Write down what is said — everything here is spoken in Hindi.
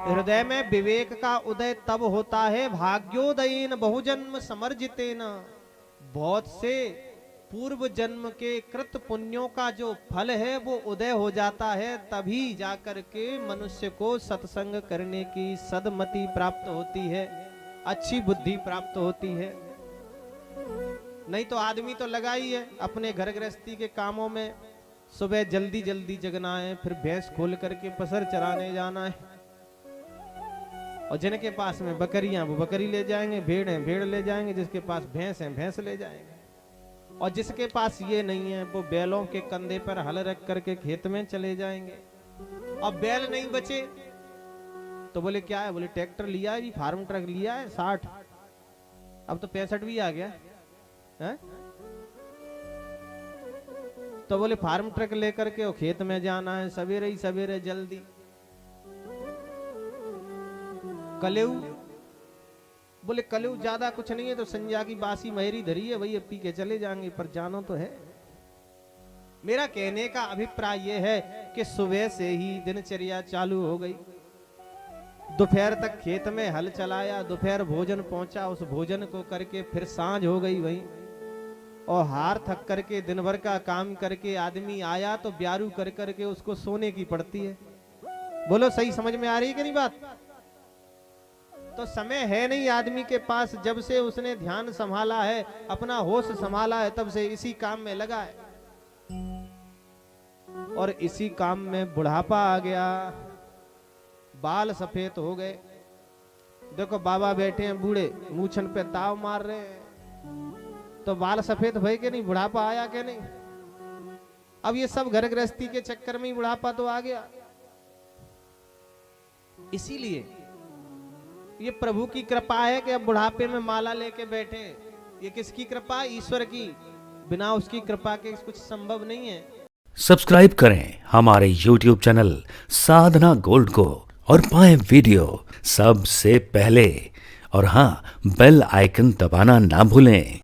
हृदय में विवेक का उदय तब होता है भाग्योदयेन बहुजन्म समर्जितेन। बहुत से पूर्व जन्म के कृत पुण्यों का जो फल है वो उदय हो जाता है, तभी जाकर के मनुष्य को सत्संग करने की सद्मति प्राप्त होती है, अच्छी बुद्धि प्राप्त होती है। नहीं तो आदमी तो लगा ही है अपने घर गृहस्थी के कामों में, सुबह जल्दी जल्दी जगना है, फिर भैंस खोल करके पसर चराने जाना है, और जिनके पास में बकरियां वो बकरी ले जाएंगे, भेड़ हैं भेड़ ले जाएंगे, जिसके पास भैंस हैं भैंस ले जाएंगे, और जिसके पास ये नहीं है वो बैलों के कंधे पर हल रख करके खेत में चले जाएंगे। अब बैल नहीं बचे तो बोले क्या है, बोले ट्रैक्टर लिया है, फार्म ट्रक लिया है 60, अब तो 65 भी आ गया है? तो बोले फार्म ट्रक लेकर के खेत में जाना है, सवेरे ही सवेरे जल्दी। कलेऊ, बोले कलेऊ ज्यादा कुछ नहीं है, तो संजा की बासी महेरी धरी है, वही पी के चले जाएंगे, पर जानो तो है। मेरा कहने का अभिप्राय यह है कि सुबह से ही दिनचर्या चालू हो गई, दोपहर तक खेत में हल चलाया, दोपहर भोजन पहुंचा, उस भोजन को करके फिर सांझ हो गई वही, और हार थक करके दिन भर का काम करके आदमी आया तो ब्यारू कर करके उसको सोने की पड़ती है। बोलो सही समझ में आ रही है कि नहीं बात? तो समय है नहीं आदमी के पास, जब से उसने ध्यान संभाला है, अपना होश संभाला है, तब से इसी काम में लगा है, और इसी काम में बुढ़ापा आ गया, बाल सफेद हो गए। देखो बाबा बैठे हैं बूढ़े, मूछन पे ताव मार रहे हैं, तो बाल सफेद भय के नहीं, बुढ़ापा आया के नहीं? अब ये सब घर गृहस्थी के चक्कर में ही बुढ़ापा तो आ गया। इसीलिए ये प्रभु की कृपा है कि अब बुढ़ापे में माला लेके बैठे। ये किसकी कृपा? ईश्वर की। बिना उसकी कृपा के कुछ संभव नहीं है। सब्सक्राइब करें हमारे YouTube चैनल साधना गोल्ड को और पाएं वीडियो सबसे पहले, और हाँ, बेल आइकन दबाना ना भूलें।